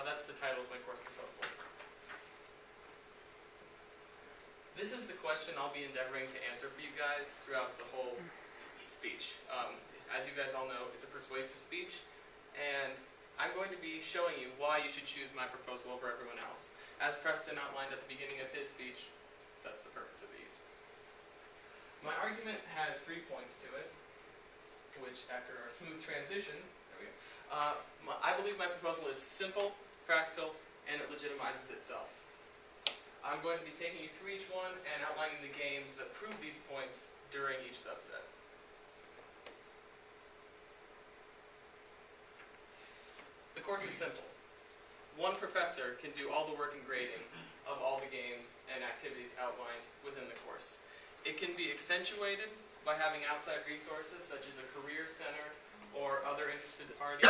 That's the title of my course proposal. This is the question I'll be endeavoring to answer for you guys throughout the whole speech. As you guys all know, it's a persuasive speech, and I'm going to be showing you why you should choose my proposal over everyone else. As Preston outlined at the beginning of his speech, that's the purpose of these. My argument has 3 points to it, which after our smooth transition, there we go, I believe my proposal is simple, practical, and it legitimizes itself. I'm going to be taking you through each one and outlining the games that prove these points during each subset. The course is simple. One professor can do all the work and grading of all the games and activities outlined within the course. It can be accentuated by having outside resources such as a career center or other interested parties,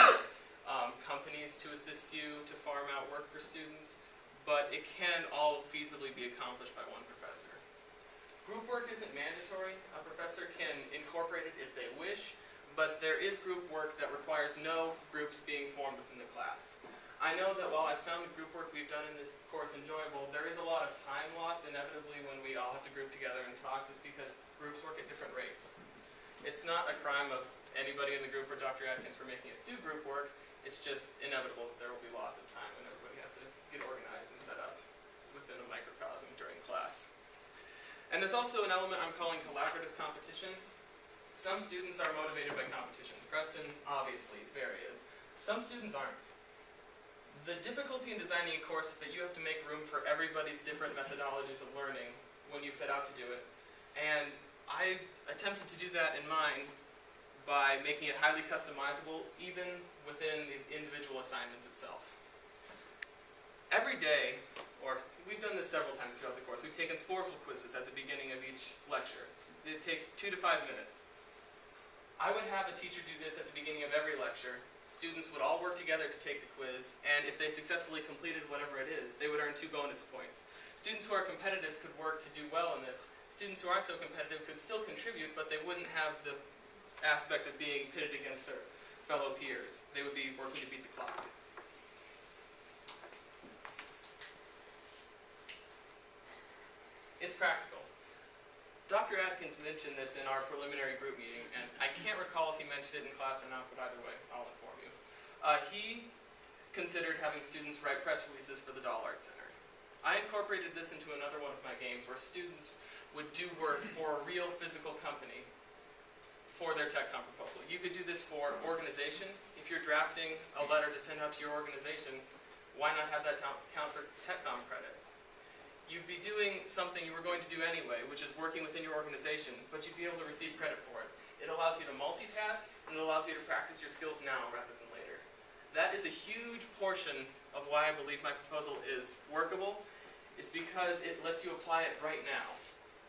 companies to assist you to farm out work for students, but it can all feasibly be accomplished by one professor. Group work isn't mandatory. A professor can incorporate it if they wish, but there is group work that requires no groups being formed within the class. I know that while I've found the group work we've done in this course enjoyable, there is a lot of time lost inevitably when we all have to group together and talk just because groups work at different rates. It's not a crime of anybody in the group or Dr. Atkins for making us do group work. It's just inevitable that there will be loss of time when everybody has to get organized and set up within a microcosm during class. And there's also an element I'm calling collaborative competition. Some students are motivated by competition. Preston, obviously, very is. Some students aren't. The difficulty in designing a course is that you have to make room for everybody's different methodologies of learning when you set out to do it. And I attempted to do that in mine by making it highly customizable, even within the individual assignments itself. Every day, or we've done this several times throughout the course, we've taken sporable quizzes at the beginning of each lecture. It takes 2 to 5 minutes. I would have a teacher do this at the beginning of every lecture. Students would all work together to take the quiz, and if they successfully completed whatever it is, they would earn 2 bonus points. Students who are competitive could work to do well in this. Students who aren't so competitive could still contribute, but they wouldn't have the aspect of being pitted against their fellow peers. They would be working to beat the clock. It's practical. Dr. Atkins mentioned this in our preliminary group meeting, and I can't recall if he mentioned it in class or not, but either way, I'll inform you. He considered having students write press releases for the Doll Art Center. I incorporated this into another one of my games where students would do work for a real physical company for their TechCom proposal. You could do this for organization. If you're drafting a letter to send out to your organization, why not have that count for TechCom credit? You'd be doing something you were going to do anyway, which is working within your organization, but you'd be able to receive credit for it. It allows you to multitask, and it allows you to practice your skills now rather than later. That is a huge portion of why I believe my proposal is workable. It's because it lets you apply it right now,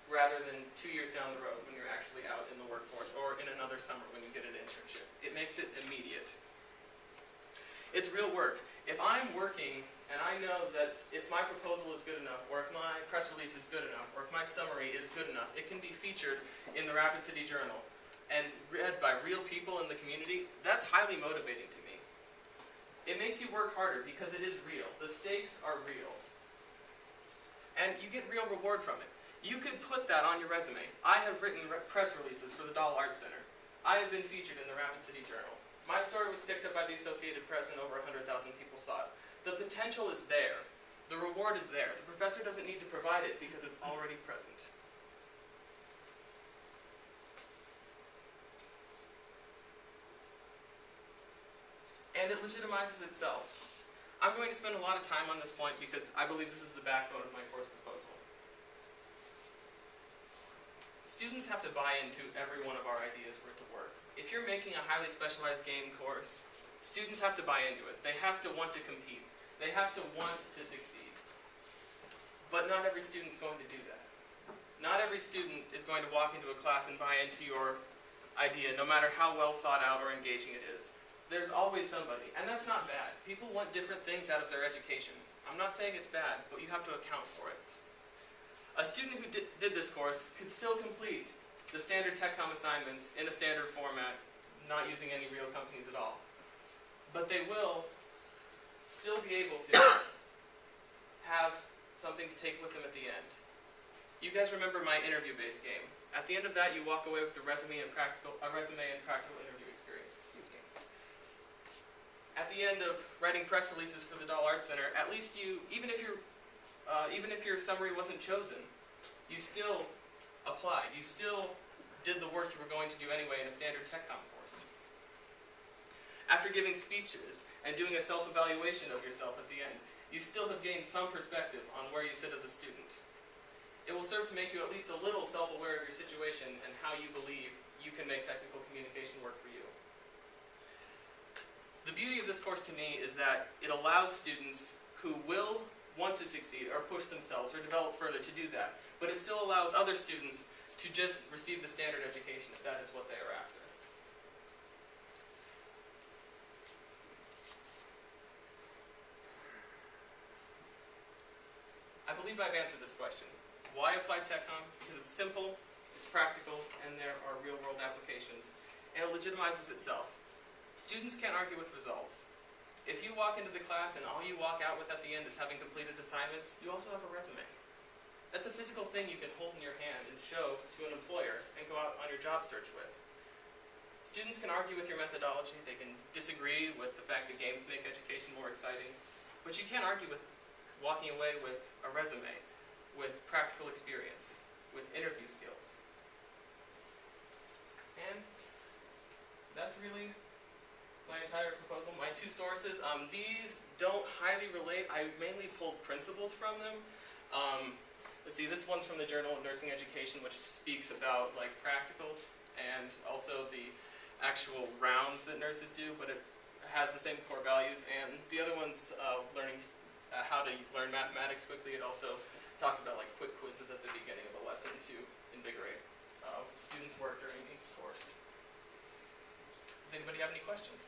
rather than 2 years down the road when you're actually out in the workforce, or in another summer when you get an internship. It makes it immediate. It's real work. If I'm working and I know that if my proposal is good enough, or if my press release is good enough, or if my summary is good enough, it can be featured in the Rapid City Journal and read by real people in the community, that's highly motivating to me. It makes you work harder because it is real. The stakes are real. And you get real reward from it. You could put that on your resume. I have written press releases for the Doll Art Center. I have been featured in the Rapid City Journal. My story was picked up by the Associated Press and over 100,000 people saw it. The potential is there. The reward is there. The professor doesn't need to provide it because it's already present. And it legitimizes itself. I'm going to spend a lot of time on this point because I believe this is the backbone of my course proposal. Students have to buy into every one of our ideas for it to work. If you're making a highly specialized game course, students have to buy into it. They have to want to compete. They have to want to succeed. But not every student's going to do that. Not every student is going to walk into a class and buy into your idea, no matter how well thought out or engaging it is. There's always somebody, and that's not bad. People want different things out of their education. I'm not saying it's bad, but you have to account for it. A student who did this course could still complete the standard TechCom assignments in a standard format, not using any real companies at all. But they will still be able to have something to take with them at the end. You guys remember my interview-based game. At the end of that, you walk away with a resume and practical interview experience. Excuse me. At the end of writing press releases for the Dahl Art Center, at least you, even if your summary wasn't chosen, you still applied. You still did the work you were going to do anyway in a standard TechCom course. After giving speeches and doing a self-evaluation of yourself at the end, you still have gained some perspective on where you sit as a student. It will serve to make you at least a little self-aware of your situation and how you believe you can make technical communication work for you. The beauty of this course to me is that it allows students who will want to succeed or push themselves or develop further to do that, but it still allows other students to just receive the standard education if that is what they are after. I believe I've answered this question. Why apply TechCom? Because it's simple, it's practical, and there are real-world applications. And it legitimizes itself. Students can't argue with results. If you walk into the class and all you walk out with at the end is having completed assignments, you also have a resume. That's a physical thing you can hold in your hand and show to an employer and go out on your job search with. Students can argue with your methodology. They can disagree with the fact that games make education more exciting. But you can't argue with walking away with a resume, with practical experience, with interview skills. And that's really my entire proposal. My two sources, these don't highly relate. I mainly pulled principles from them. Let's see, this one's from the Journal of Nursing Education, which speaks about like practicals and also the actual rounds that nurses do, but it has the same core values. And the other one's learning how to learn mathematics quickly. It also talks about like quick quizzes at the beginning of a lesson to invigorate students' work during the course. Does anybody have any questions?